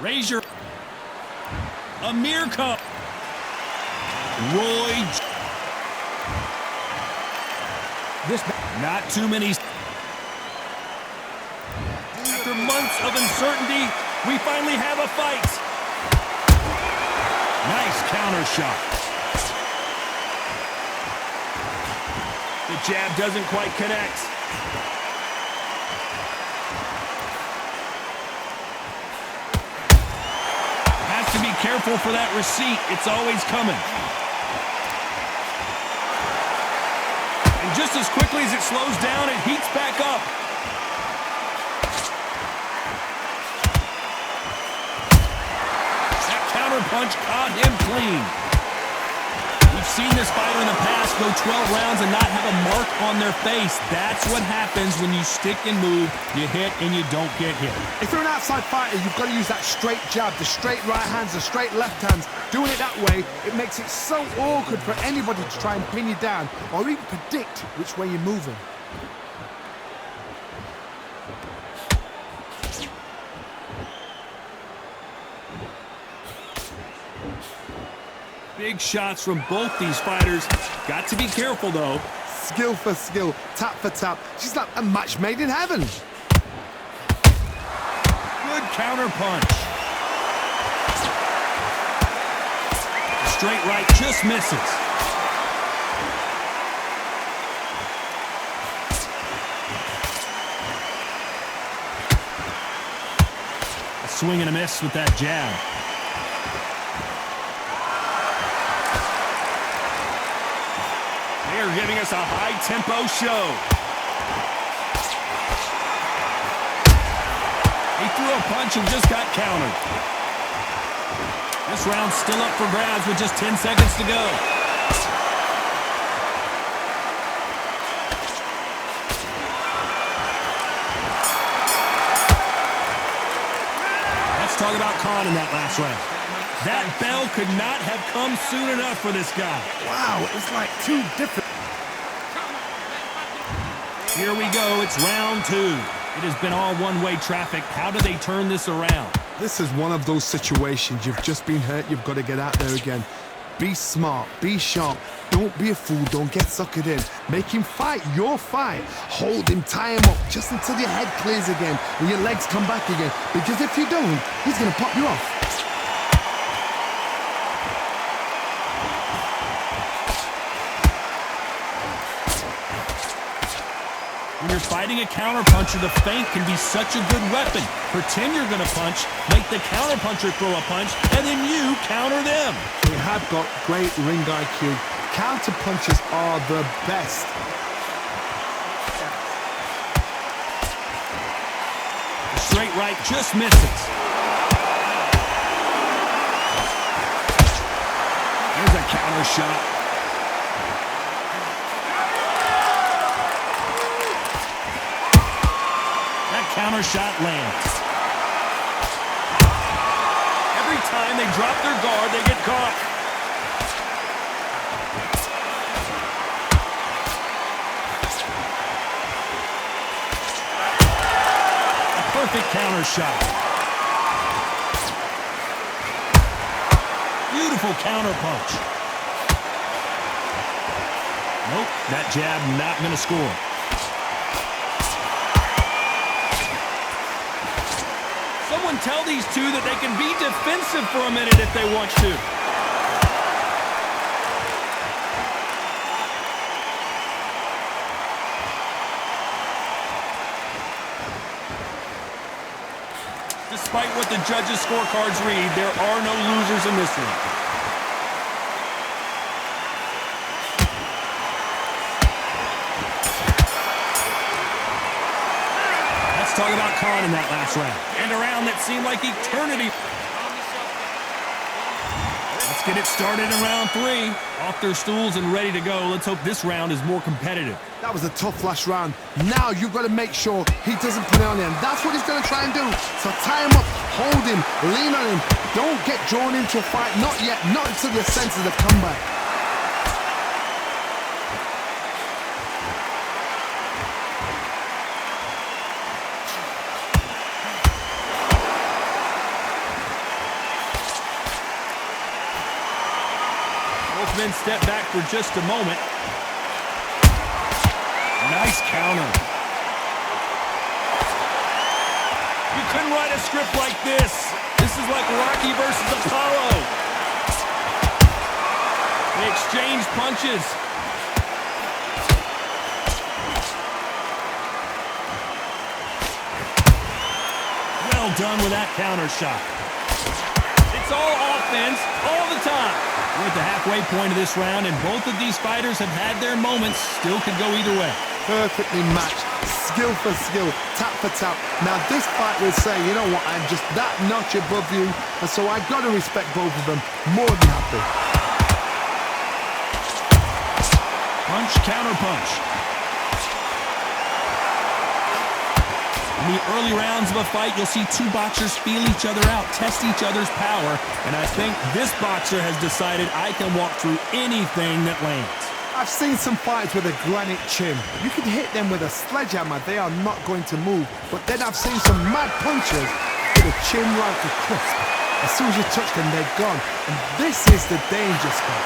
Raise your Amir come. Roy. This not too many. After months of uncertainty, we finally have a fight. Nice counter shot. The jab doesn't quite connect. Has to be careful for that receipt. It's always coming. And just as quickly as it slows down, it heats back up. That counter punch caught him clean. We've seen this fighter in the past go 12 rounds and not have a mark on their face. That's what happens when you stick and move, you hit and you don't get hit. If you're an outside fighter, you've got to use that straight jab, the straight right hands, the straight left hands. Doing it that way, it makes it so awkward for anybody to try and pin you down or even predict which way you're moving. Big shots from both these fighters. Got to be careful, though. Skill for skill, tap for tap. She's like a match made in heaven. Good counter punch. The straight right just misses. A swing and a miss with that jab. They're giving us a high-tempo show. He threw a punch and just got countered. This round's still up for grabs with just 10 seconds to go. Let's talk about Khan in that last round. That bell could not have come soon enough for this guy. Wow, it's like two different. Here we go, it's round two. It has been all one-way traffic. How do they turn this around? This is one of those situations. You've just been hurt, you've got to get out there again. Be smart, be sharp. Don't be a fool, don't get suckered in. Make him fight your fight. Hold him, tie him up, just until your head clears again and your legs come back again. Because if you don't, he's going to pop you off. When you're fighting a counterpuncher, the feint can be such a good weapon. Pretend you're going to punch, make the counterpuncher throw a punch, and then you counter them. They have got great ring IQ. Counterpunchers are the best. The straight right just misses. There's a counter shot. Counter shot lands. Every time they drop their guard, they get caught. A perfect counter shot. Beautiful counter punch. Nope, that jab not going to score. Someone tell these two that they can be defensive for a minute if they want to. Despite what the judges' scorecards read, there are no losers in this one. Let's talk about Khan in that last round. And a round that seemed like eternity. Let's get it started in round three. Off their stools and ready to go. Let's hope this round is more competitive. That was a tough last round. Now you've got to make sure he doesn't put it on him. That's what he's going to try and do. So tie him up, hold him, lean on him. Don't get drawn into a fight. Not yet. Not until your senses have come back. sportsman step back for just a moment. Nice counter. You couldn't write a script like this. This is like Rocky versus Apollo. They exchange punches. Well done with that counter shot. It's all offense all the time. We're at the halfway point of this round, and both of these fighters have had their moments. Still could go either way. Perfectly matched, skill for skill, tap for tap. Now this fight will say, you know what, I'm just that notch above you, and so I've got to respect both of them. More than happy. Punch, counter punch. In the early rounds of a fight, you'll see two boxers feel each other out, test each other's power, and I think this boxer has decided I can walk through anything that lands. I've seen some fights with a granite chin. You can hit them with a sledgehammer, they are not going to move. But then I've seen some mad punches with a chin like a crisp. As soon as you touch them, they're gone. And this is the danger spot.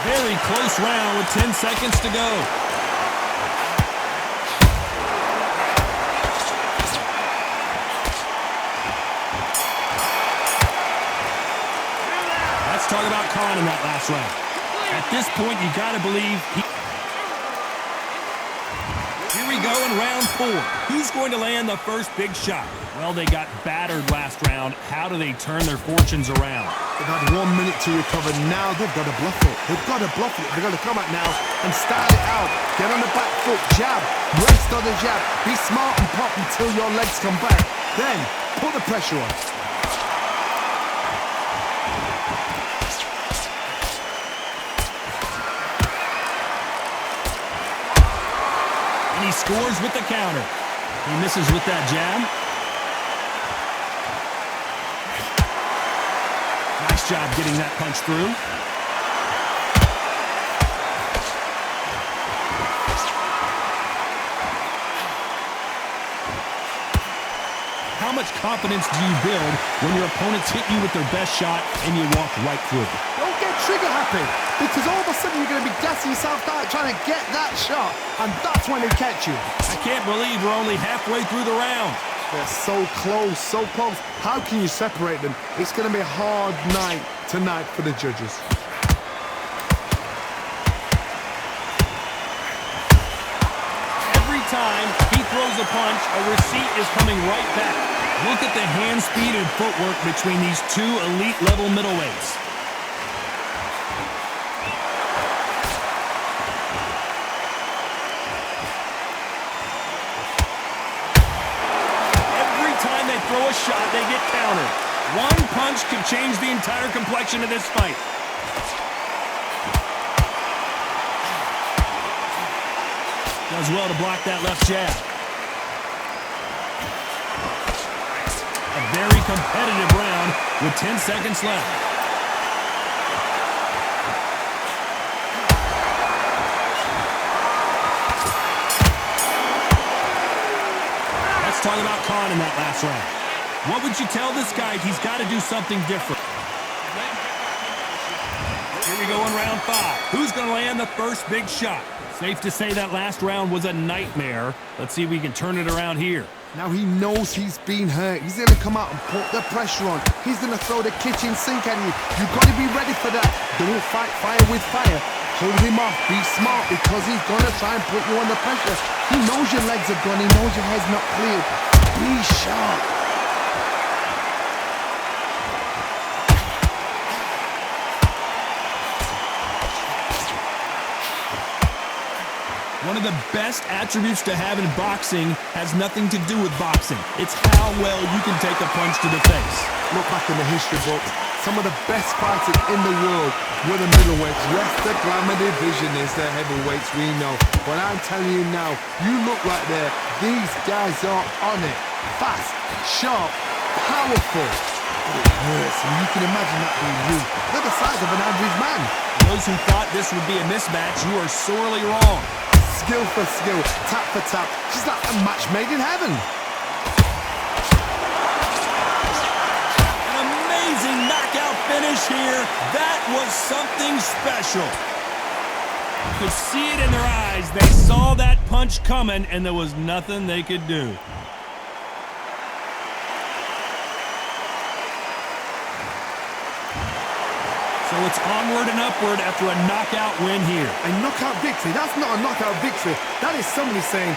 Very close round with 10 seconds to go. Talk about Khan in that last round. At this point, you got to believe he... Here we go in round 4. Who's going to land the first big shot? Well, they got battered last round. How do they turn their fortunes around? They've had 1 minute to recover. Now they've got to bluff it. They've got to bluff it. They've got to come out now and start it out. Get on the back foot, jab, rest on the jab. Be smart and pop until your legs come back. Then, put the pressure on. He scores with the counter. He misses with that jab. Nice job getting that punch through. How much confidence do you build when your opponents hit you with their best shot and you walk right through it? Don't get trigger happy, because all of a sudden you're going to be gassing yourself out trying to get that shot, and that's when they catch you. I can't believe we're only halfway through the round. They're so close, so close. How can you separate them? It's going to be a hard night tonight for the judges. Every time he throws a punch, a receipt is coming right back. Look at the hand speed and footwork between these two elite-level middleweights. Every time they throw a shot, they get countered. One punch could change the entire complexion of this fight. Does well to block that left jab. A very competitive round with 10 seconds left. Let's talk about Khan in that last round. What would you tell this guy? He's got to do something different. Here we go in round 5. Who's going to land the first big shot? Safe to say that last round was a nightmare. Let's see if we can turn it around here. Now he knows he's been hurt. He's going to come out and put the pressure on. He's going to throw the kitchen sink at you. You've got to be ready for that. Don't fight fire with fire. Hold him off. Be smart, because he's going to try and put you under pressure. He knows your legs are gone. He knows your head's not cleared. Be sharp. One of the best attributes to have in boxing has nothing to do with boxing. It's how well you can take a punch to the face. Look back in the history books. Some of the best fighters in the world were the middleweights. Yes, the glamour division is the heavyweights, we know. But I'm telling you now, you look right there. These guys are on it. Fast, sharp, powerful. But it hurts, and you can imagine that being you. They're the size of an average man. Those who thought this would be a mismatch, you are sorely wrong. Skill for skill, tap for tap, just like a match made in heaven. An amazing knockout finish here. That was something special. You could see it in their eyes. They saw that punch coming, and there was nothing they could do. So it's onward and upward after a knockout win here. A knockout victory? That's not a knockout victory. That is somebody saying,